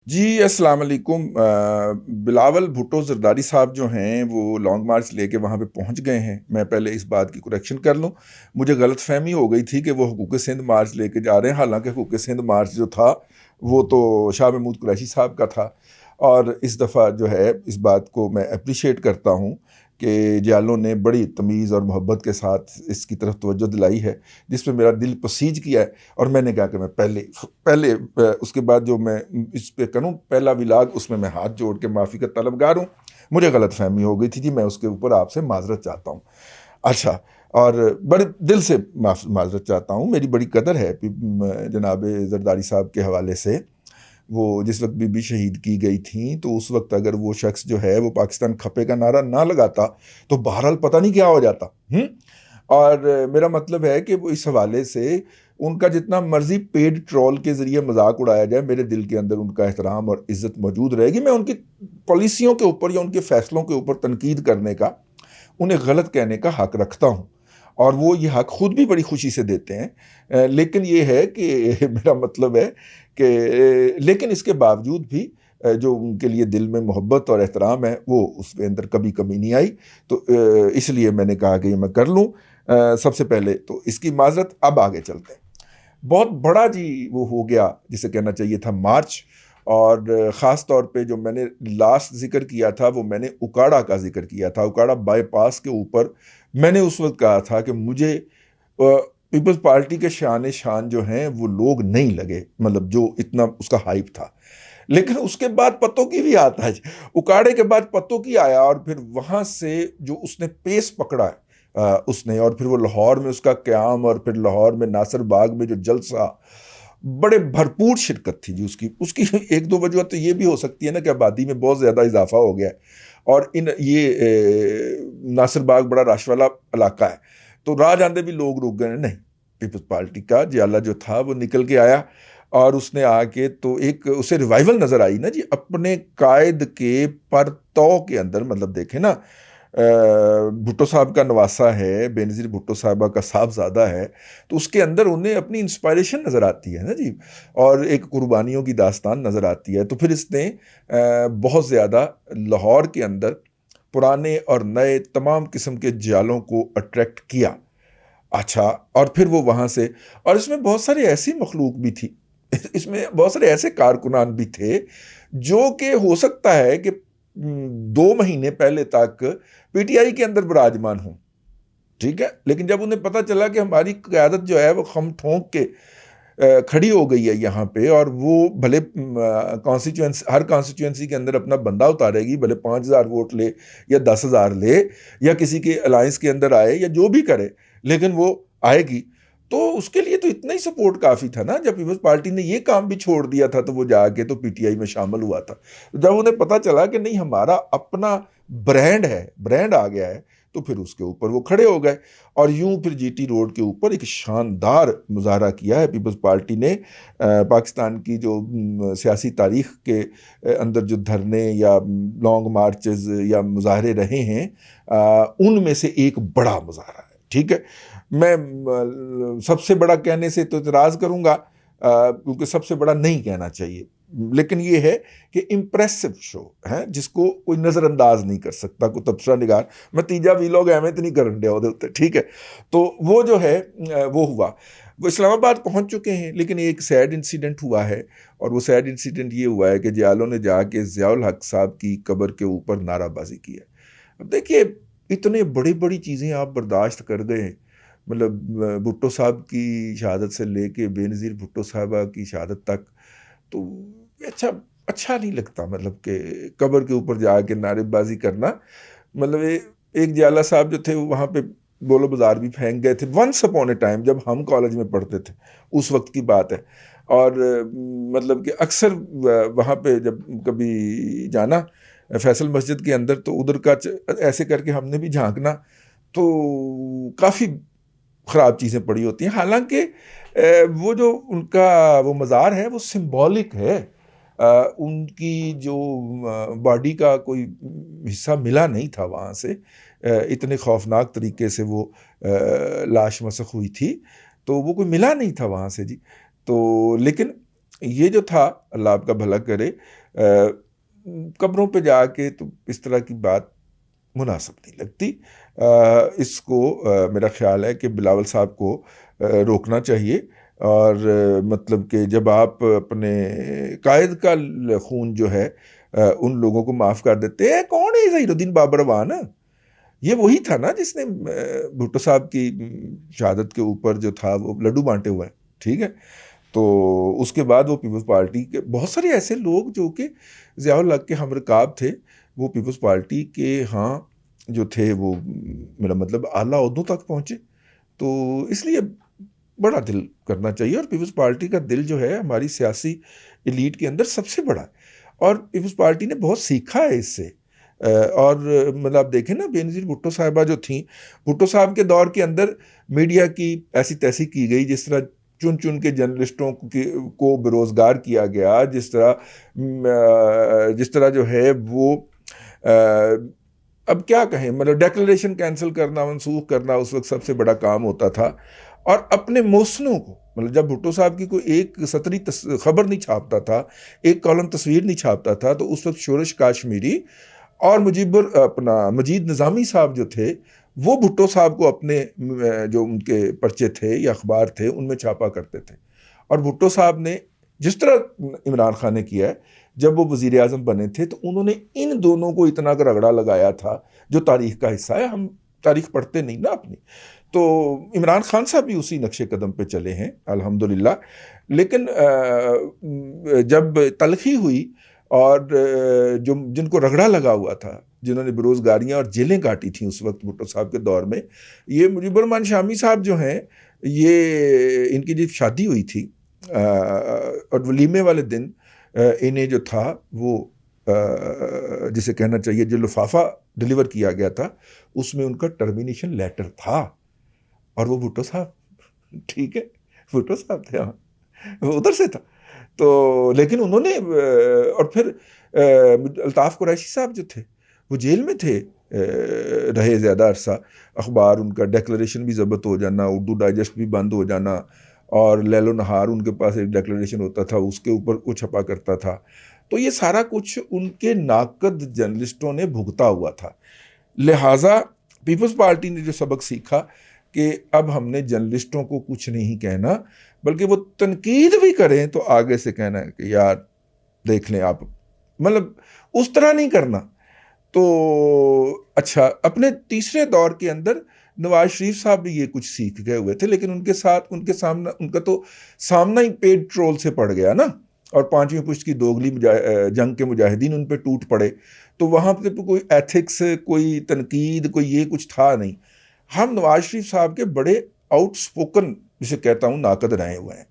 جی السلام علیکم۔ بلاول بھٹو زرداری صاحب جو ہیں وہ لانگ مارچ لے کے وہاں پہ پہنچ گئے ہیں۔ میں پہلے اس بات کی کریکشن کر لوں، مجھے غلط فہمی ہو گئی تھی کہ وہ حقوق سندھ مارچ لے کے جا رہے ہیں، حالانکہ حقوق سندھ مارچ جو تھا وہ تو شاہ محمود قریشی صاحب کا تھا۔ اور اس دفعہ جو ہے اس بات کو میں اپریشیٹ کرتا ہوں کہ جیالوں نے بڑی تمیز اور محبت کے ساتھ اس کی طرف توجہ دلائی ہے، جس پہ میرا دل پسیج کیا ہے۔ اور میں نے کہا کہ میں پہلے اس کے بعد جو میں اس پہ کروں پہلا ولاگ، اس میں ہاتھ جوڑ کے معافی کا طلبگار ہوں۔ مجھے غلط فہمی ہو گئی تھی جی، میں اس کے اوپر آپ سے معذرت چاہتا ہوں۔ اچھا، اور بڑے دل سے معذرت چاہتا ہوں، میری بڑی قدر ہے جناب زرداری صاحب کے حوالے سے۔ وہ جس وقت بی بی شہید کی گئی تھیں تو اس وقت اگر وہ شخص جو ہے وہ پاکستان کھپے کا نعرہ نہ لگاتا تو بہرحال پتہ نہیں کیا ہو جاتا۔ اور میرا مطلب ہے کہ وہ اس حوالے سے ان کا جتنا مرضی پیڈ ٹرول کے ذریعے مذاق اڑایا جائے، میرے دل کے اندر ان کا احترام اور عزت موجود رہے گی۔ میں ان کی پالیسیوں کے اوپر یا ان کے فیصلوں کے اوپر تنقید کرنے کا، انہیں غلط کہنے کا حق رکھتا ہوں، اور وہ یہ حق خود بھی بڑی خوشی سے دیتے ہیں۔ لیکن یہ ہے کہ میرا مطلب ہے کہ لیکن اس کے باوجود بھی جو ان کے لیے دل میں محبت اور احترام ہے وہ اس کے اندر کبھی کمی نہیں آئی، تو اس لیے میں نے کہا کہ یہ میں کر لوں سب سے پہلے تو اس کی معذرت۔ اب آگے چلتے ہیں۔ بہت بڑا جی وہ ہو گیا جسے کہنا چاہیے تھا مارچ، اور خاص طور پہ جو میں نے لاسٹ ذکر کیا تھا وہ میں نے اکاڑا کا ذکر کیا تھا۔ اکاڑا بائی پاس کے اوپر میں نے اس وقت کہا تھا کہ مجھے پیپلز پارٹی کے شان جو ہیں وہ لوگ نہیں لگے، مطلب جو اتنا اس کا ہائپ تھا۔ لیکن اس کے بعد پتوں کی بھی آتا ہے، اکاڑے کے بعد پتوں کی آیا، اور پھر وہاں سے جو اس نے پیس پکڑا ہے اس نے، اور پھر وہ لاہور میں اس کا قیام، اور پھر لاہور میں ناصر باغ میں جو جلسہ، بڑے بھرپور شرکت تھی جی اس کی ایک دو وجہ تو یہ بھی ہو سکتی ہے نا کہ آبادی میں بہت زیادہ اضافہ ہو گیا ہے، اور یہ ناصر باغ بڑا رش والا علاقہ ہے، تو راہ جاندے بھی لوگ رک گئے۔ نہیں، پیپلز پارٹی کا جیالہ جو تھا وہ نکل کے آیا، اور اس نے آ کے تو ایک اسے ریوائیول نظر آئی نا جی اپنے قائد کے پرتو کے اندر۔ مطلب دیکھیں نا، بھٹو صاحب کا نواسا ہے، بینظیر بھٹو صاحبہ کا صاحبزادہ ہے، تو اس کے اندر انہیں اپنی انسپائریشن نظر آتی ہے نا جی، اور ایک قربانیوں کی داستان نظر آتی ہے۔ تو پھر اس نے بہت زیادہ لاہور کے اندر پرانے اور نئے تمام قسم کے جالوں کو اٹریکٹ کیا۔ اچھا، اور پھر وہ وہاں سے، اور اس میں بہت سارے ایسی مخلوق بھی تھی، اس میں بہت سارے ایسے کارکنان بھی تھے جو کہ ہو سکتا ہے کہ 2 مہینے پہلے تک پی ٹی آئی کے اندر براجمان ہوں، ٹھیک ہے، لیکن جب انہیں پتہ چلا کہ ہماری قیادت جو ہے وہ خم ٹھونک کے کھڑی ہو گئی ہے یہاں پہ، اور وہ بھلے ہر کانسٹیچوئنسی کے اندر اپنا بندہ اتارے گی، بھلے 5,000 ووٹ لے یا 10,000 لے یا کسی کے الائنس کے اندر آئے یا جو بھی کرے، لیکن وہ آئے گی، تو اس کے لیے تو اتنا ہی سپورٹ کافی تھا نا۔ جب پیپلز پارٹی نے یہ کام بھی چھوڑ دیا تھا تو وہ جا کے تو پی ٹی آئی میں شامل ہوا تھا۔ جب انہیں پتہ چلا کہ نہیں ہمارا اپنا برانڈ آ گیا ہے، تو پھر اس کے اوپر وہ کھڑے ہو گئے، اور یوں پھر جی ٹی روڈ کے اوپر ایک شاندار مظاہرہ کیا ہے پیپلز پارٹی نے۔ پاکستان کی جو سیاسی تاریخ کے اندر جو دھرنے یا لانگ مارچز یا مظاہرے رہے ہیں، ان میں سے ایک بڑا مظاہرہ ہے، ٹھیک ہے۔ میں سب سے بڑا کہنے سے تو اعتراض کروں گا، کیونکہ سب سے بڑا نہیں کہنا چاہیے، لیکن یہ ہے کہ امپریسو شو ہے جس کو کوئی نظر انداز نہیں کر سکتا، کوئی تبصرہ نگار میں تیجا ویلوگ اہمیت نہیں کرن دیا ہوتے، ٹھیک ہے۔ تو وہ جو ہے وہ ہوا، وہ اسلام آباد پہنچ چکے ہیں، لیکن ایک سیڈ انسیڈنٹ ہوا ہے، اور وہ سیڈ انسیڈنٹ یہ ہوا ہے کہ جیالوں نے جا کے ضیاء الحق صاحب کی قبر کے اوپر نعرہ بازی کی ہے۔ اب دیکھیے، اتنے بڑی چیزیں آپ برداشت کر گئے، مطلب بھٹو صاحب کی شہادت سے لے کے بینظیر بھٹو صاحبہ کی شہادت تک، تو اچھا نہیں لگتا، مطلب کہ قبر کے اوپر جا کے نعرے بازی کرنا۔ مطلب ایک جیالہ صاحب جو تھے وہاں پہ بولو بازار بھی پھینک گئے تھے ونس اپون اے ٹائم، جب ہم کالج میں پڑھتے تھے، اس وقت کی بات ہے۔ اور مطلب کہ اکثر وہاں پہ جب کبھی جانا فیصل مسجد کے اندر، تو ادھر کا ایسے کر کے ہم نے بھی جھانکنا، تو کافی خراب چیزیں پڑی ہوتی ہیں، حالانکہ وہ جو ان کا وہ مزار ہے وہ سمبولک ہے، ان کی جو باڈی کا کوئی حصہ ملا نہیں تھا وہاں سے، اتنے خوفناک طریقے سے وہ لاش مسخ ہوئی تھی، تو وہ کوئی ملا نہیں تھا وہاں سے جی۔ تو لیکن یہ جو تھا اللہ آپ کا بھلا کرے، قبروں پہ جا کے تو اس طرح کی بات مناسب نہیں لگتی. اس کو میرا خیال ہے کہ بلاول صاحب کو روکنا چاہیے. اور مطلب کہ جب آپ اپنے قائد کا خون جو ہے ان لوگوں کو معاف کر دیتے ہیں. کون ہے ظہیر الدین بابروان؟ یہ وہی تھا نا جس نے بھٹو صاحب کی شہادت کے اوپر جو تھا وہ لڈو بانٹے ہوئے ہیں. ٹھیک ہے، تو اس کے بعد وہ پیپلز پارٹی کے بہت سارے ایسے لوگ جو کہ ضیاء الحق کے ہم رکاب تھے، وہ پیپلز پارٹی کے ہاں جو تھے وہ میرا مطلب اعلیٰ عہدوں تک پہنچے. تو اس لیے بڑا دل کرنا چاہیے. اور پیپلز پارٹی کا دل جو ہے ہماری سیاسی ایلیٹ کے اندر سب سے بڑا ہے، اور پیپلز پارٹی نے بہت سیکھا ہے اس سے. اور مطلب آپ دیکھیں نا، بے نظیر بھٹو صاحبہ جو تھیں، بھٹو صاحب کے دور کے اندر میڈیا کی ایسی تیسی کی گئی، جس طرح چن چن کے جرنلسٹوں کو بے روزگار کیا گیا، جس طرح جو ہے وہ اب کیا کہیں، مطلب ڈیکلریشن کینسل کرنا، منسوخ کرنا اس وقت سب سے بڑا کام ہوتا تھا. اور اپنے محسنوں کو، مطلب جب بھٹو صاحب کی کوئی ایک سطری خبر نہیں چھاپتا تھا، ایک کالم تصویر نہیں چھاپتا تھا، تو اس وقت شورش کاشمیری اور مجید نظامی صاحب جو تھے، وہ بھٹو صاحب کو اپنے جو ان کے پرچے تھے یا اخبار تھے ان میں چھاپا کرتے تھے. اور بھٹو صاحب نے جس طرح عمران خان نے کیا ہے، جب وہ وزیر اعظم بنے تھے تو انہوں نے ان دونوں کو اتنا رگڑا لگایا تھا جو تاریخ کا حصہ ہے. ہم تاریخ پڑھتے نہیں نا اپنی. تو عمران خان صاحب بھی اسی نقش قدم پہ چلے ہیں الحمدللہ. لیکن جب تلخی ہوئی اور جن کو رگڑا لگا ہوا تھا، جنہوں نے بےروزگاریاں اور جیلیں کاٹی تھیں اس وقت بھٹو صاحب کے دور میں، یہ مجیب الرحمان شامی صاحب جو ہیں، یہ ان کی جب شادی ہوئی تھی اور ولیمے والے دن انہیں جو تھا وہ جسے کہنا چاہیے جو لفافہ ڈلیور کیا گیا تھا، اس میں ان کا ٹرمینیشن لیٹر تھا. اور وہ بھٹو صاحب، ٹھیک ہے، بھٹو صاحب تھے، ہاں وہ ادھر سے تھا. تو لیکن انہوں نے اور پھر الطاف قریشی صاحب جو تھے وہ جیل میں تھے، رہے زیادہ عرصہ. اخبار ان کا ڈیکلریشن بھی ضبط ہو جانا، اردو ڈائجسٹ بھی بند ہو جانا، اور لیل و نہار ان کے پاس ایک ڈیکلریشن ہوتا تھا، اس کے اوپر وہ چھپا کرتا تھا. تو یہ سارا کچھ ان کے ناقد جرنلسٹوں نے بھگتا ہوا تھا. لہٰذا پیپلز پارٹی نے جو سبق سیکھا کہ اب ہم نے جرنلسٹوں کو کچھ نہیں کہنا، بلکہ وہ تنقید بھی کریں تو آگے سے کہنا ہے کہ یار دیکھ لیں آپ، مطلب اس طرح نہیں کرنا. تو اچھا، اپنے تیسرے دور کے اندر نواز شریف صاحب بھی یہ کچھ سیکھ گئے ہوئے تھے، لیکن ان کے ساتھ ان کے سامنا ان کا تو سامنا ہی پیڈ ٹرول سے پڑ گیا نا، اور پانچویں پشت کی دوگلی جنگ کے مجاہدین ان پہ ٹوٹ پڑے. تو وہاں پہ کوئی ایتھکس، کوئی تنقید، کوئی یہ کچھ تھا نہیں. ہم نواز شریف صاحب کے بڑے آؤٹ سپوکن، جسے کہتا ہوں، ناقد رہے ہوئے ہیں.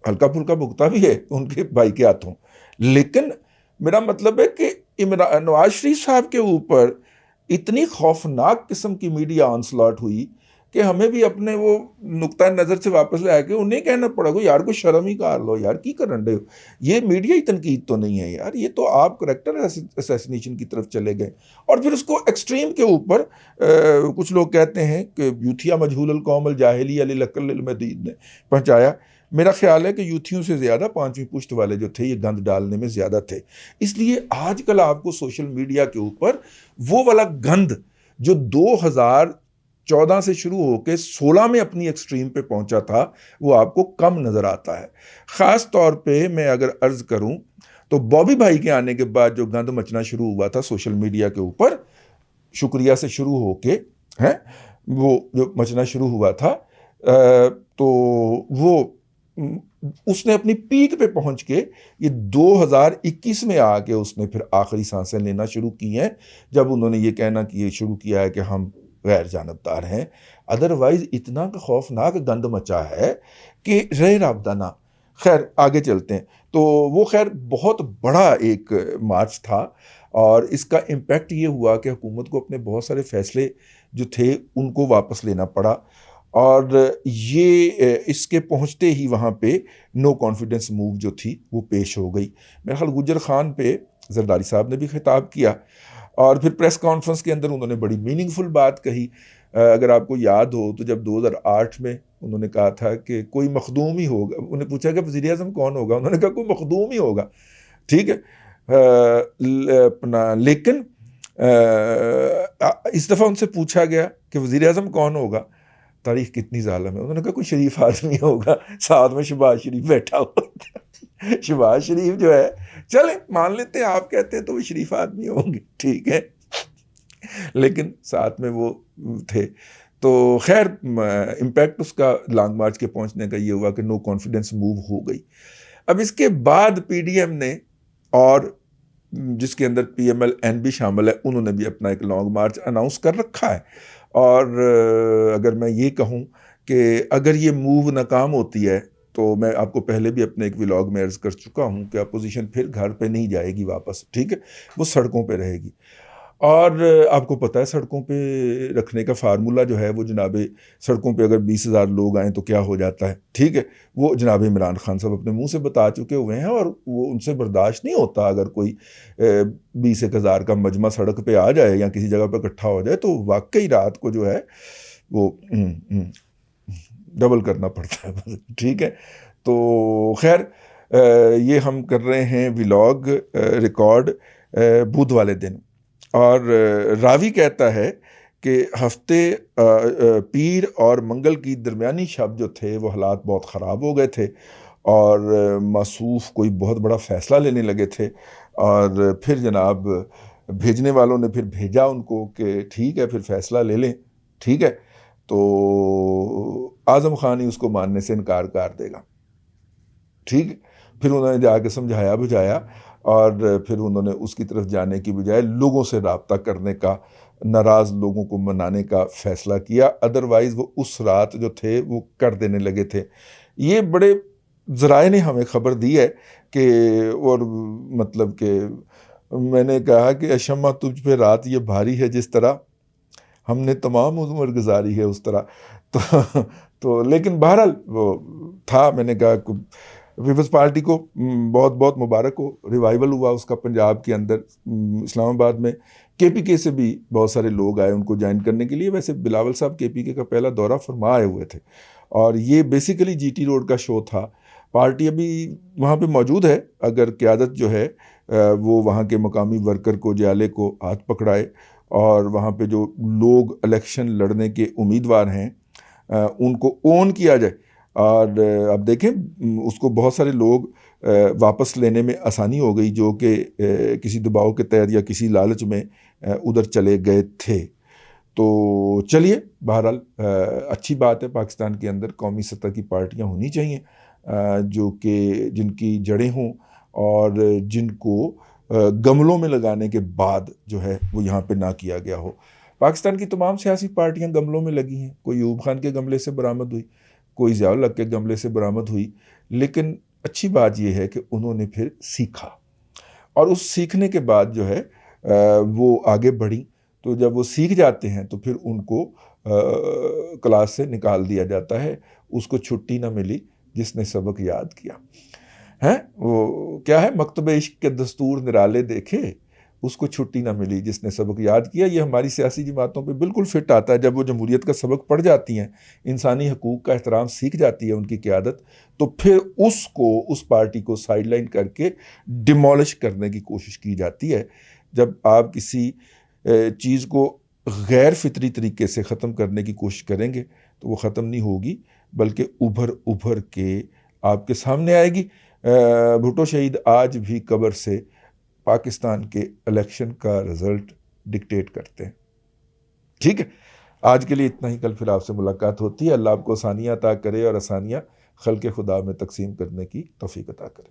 ہلکا پھلکا بھگتا بھی ہے ان کے بھائی کے ہاتھوں، لیکن میرا مطلب ہے کہ نواز شریف صاحب کے اوپر اتنی خوفناک قسم کی میڈیا آنسلاٹ ہوئی کہ ہمیں بھی اپنے وہ نقطۂ نظر سے واپس لے کے انہیں کہنا پڑا گا، یار کوئی شرم ہی کار لو یار، کی کرن رہے ہو، یہ میڈیا ہی تنقید تو نہیں ہے یار، یہ تو آپ کریکٹر اسیسینیشن کی طرف چلے گئے. اور پھر اس کو ایکسٹریم کے اوپر کچھ لوگ کہتے ہیں کہ یوتھیا مجہول القوم الجاہلی علی لقل المدید نے پہنچایا. میرا خیال ہے کہ یوتھیوں سے زیادہ پانچویں پشت والے جو تھے یہ گند ڈالنے میں زیادہ تھے. اس لیے آج کل آپ کو سوشل میڈیا کے اوپر وہ والا گند جو 2014 سے شروع ہو کے 16 میں اپنی ایکسٹریم پہ پہنچا تھا، وہ آپ کو کم نظر آتا ہے. خاص طور پہ میں اگر عرض کروں تو بابی بھائی کے آنے کے بعد جو گند مچنا شروع ہوا تھا سوشل میڈیا کے اوپر، شکریہ سے شروع ہو کے وہ جو مچنا شروع ہوا تھا، تو وہ اس نے اپنی پیک پہ پہنچ کے یہ 2021 میں آ کے اس نے پھر آخری سانسیں لینا شروع کی ہیں، جب انہوں نے یہ کہنا کہ یہ شروع کیا ہے کہ ہم غیر جانبدار ہیں. ادروائز اتنا خوفناک گند مچا ہے کہ رہ رابطہ نہ. خیر آگے چلتے ہیں. تو وہ خیر بہت بڑا ایک مارچ تھا، اور اس کا امپیکٹ یہ ہوا کہ حکومت کو اپنے بہت سارے فیصلے جو تھے ان کو واپس لینا پڑا، اور یہ اس کے پہنچتے ہی وہاں پہ نو کانفیڈنس موو جو تھی وہ پیش ہو گئی. میرا خیال گجر خان پہ زرداری صاحب نے بھی خطاب کیا، اور پھر پریس کانفرنس کے اندر انہوں نے بڑی میننگ فل بات کہی. اگر آپ کو یاد ہو تو جب 2008 میں انہوں نے کہا تھا کہ کوئی مخدوم ہی ہوگا. انہیں پوچھا کہ وزیر اعظم کون ہوگا, انہوں نے کہا کوئی مخدوم ہی ہوگا. ٹھیک ہے, اپنا لیکن اس دفعہ ان سے پوچھا گیا کہ وزیر اعظم کون ہوگا. تاریخ کتنی ظالم ہے, انہوں نے کہا کوئی شریف آدمی ہوگا, ساتھ میں شہباز شریف بیٹھا ہوا تھا. شہباز شریف جو ہے, چلیں مان لیتے ہیں آپ کہتے ہیں تو وہ شریف آدمی ہوں گے, ٹھیک ہے, لیکن ساتھ میں وہ تھے. تو خیر امپیکٹ اس کا لانگ مارچ کے پہنچنے کا یہ ہوا کہ نو کانفیڈنس موو ہو گئی. اب اس کے بعد پی ڈی ایم نے, اور جس کے اندر پی ایم ایل این بھی شامل ہے, انہوں نے بھی اپنا ایک لانگ مارچ اناؤنس کر رکھا ہے. اور اگر میں یہ کہوں کہ اگر یہ موو ناکام ہوتی ہے تو میں آپ کو پہلے بھی اپنے ایک ولاگ میں عرض کر چکا ہوں کہ اپوزیشن پھر گھر پہ نہیں جائے گی واپس, ٹھیک ہے, وہ سڑکوں پہ رہے گی. اور آپ کو پتہ ہے سڑکوں پہ رکھنے کا فارمولہ جو ہے وہ جناب, سڑکوں پہ اگر 20,000 لوگ آئیں تو کیا ہو جاتا ہے, ٹھیک ہے, وہ جناب عمران خان صاحب اپنے منہ سے بتا چکے ہوئے ہیں, اور وہ ان سے برداشت نہیں ہوتا اگر کوئی 20,000 کا مجمع سڑک پہ آ جائے یا کسی جگہ پہ اکٹھا ہو جائے تو واقعی رات کو جو ہے وہ ڈبل کرنا پڑتا ہے, ٹھیک ہے. تو خیر یہ ہم کر رہے ہیں ولاگ ریکارڈ بدھ والے دن, اور راوی کہتا ہے کہ ہفتے پیر اور منگل کی درمیانی شب جو تھے وہ حالات بہت خراب ہو گئے تھے, اور موصوف کوئی بہت بڑا فیصلہ لینے لگے تھے. اور پھر جناب بھیجنے والوں نے پھر بھیجا ان کو کہ ٹھیک ہے پھر فیصلہ لے لیں, ٹھیک ہے. تو اعظم خان ہی اس کو ماننے سے انکار کر دے گا, ٹھیک ہے. پھر انہوں نے جا کے سمجھایا بجھایا, اور پھر انہوں نے اس کی طرف جانے کی بجائے لوگوں سے رابطہ کرنے کا, ناراض لوگوں کو منانے کا فیصلہ کیا. ادروائز وہ اس رات جو تھے وہ کر دینے لگے تھے. یہ بڑے ذرائع نے ہمیں خبر دی ہے کہ, اور مطلب کہ میں نے کہا کہ اشمہ تجھ پہ رات یہ بھاری ہے جس طرح ہم نے تمام عمر گزاری ہے اس طرح. تو لیکن بہرحال وہ تھا. میں نے کہا پیپلز پارٹی کو بہت بہت مبارک ہو, ریوائیول ہوا اس کا پنجاب کے اندر. اسلام آباد میں کے پی کے سے بھی بہت سارے لوگ آئے ان کو جوائن کرنے کے لیے. ویسے بلاول صاحب کے پی کے کا پہلا دورہ فرما آئے ہوئے تھے, اور یہ بیسیکلی جی ٹی روڈ کا شو تھا. پارٹی ابھی وہاں پہ موجود ہے, اگر قیادت جو ہے وہ وہاں کے مقامی ورکر کو, جیالے کو ہاتھ پکڑائے, اور وہاں پہ جو لوگ الیکشن لڑنے کے امیدوار ہیں ان کو اون کیا جائے. اور اب دیکھیں اس کو بہت سارے لوگ واپس لینے میں آسانی ہو گئی جو کہ کسی دباؤ کے تحت یا کسی لالچ میں ادھر چلے گئے تھے. تو چلیے بہرحال اچھی بات ہے, پاکستان کے اندر قومی سطح کی پارٹیاں ہونی چاہیے جو کہ جن کی جڑیں ہوں, اور جن کو گملوں میں لگانے کے بعد جو ہے وہ یہاں پہ نہ کیا گیا ہو. پاکستان کی تمام سیاسی پارٹیاں گملوں میں لگی ہیں. کوئی ایوب خان کے گملے سے برآمد ہوئی, کوئی ضیاء الحق کے گملے سے برآمد ہوئی, لیکن اچھی بات یہ ہے کہ انہوں نے پھر سیکھا, اور اس سیکھنے کے بعد جو ہے وہ آگے بڑھی. تو جب وہ سیکھ جاتے ہیں تو پھر ان کو کلاس سے نکال دیا جاتا ہے. اس کو چھٹی نہ ملی جس نے سبق یاد کیا ہے. وہ کیا ہے, مکتب عشق کے دستور نرالے دیکھے, اس کو چھٹی نہ ملی جس نے سبق یاد کیا. یہ ہماری سیاسی جماعتوں پہ بالکل فٹ آتا ہے. جب وہ جمہوریت کا سبق پڑھ جاتی ہیں, انسانی حقوق کا احترام سیکھ جاتی ہے ان کی قیادت, تو پھر اس پارٹی کو سائیڈ لائن کر کے ڈیمولش کرنے کی کوشش کی جاتی ہے. جب آپ کسی چیز کو غیر فطری طریقے سے ختم کرنے کی کوشش کریں گے تو وہ ختم نہیں ہوگی, بلکہ ابھر کے آپ کے سامنے آئے گی. بھٹو شہید آج بھی قبر سے پاکستان کے الیکشن کا رزلٹ ڈکٹیٹ کرتے ہیں. ٹھیک ہے, آج کے لیے اتنا ہی. کل پھر آپ سے ملاقات ہوتی ہے. اللہ آپ کو آسانیاں عطا کرے, اور آسانیاں خلق خدا میں تقسیم کرنے کی توفیق عطا کرے.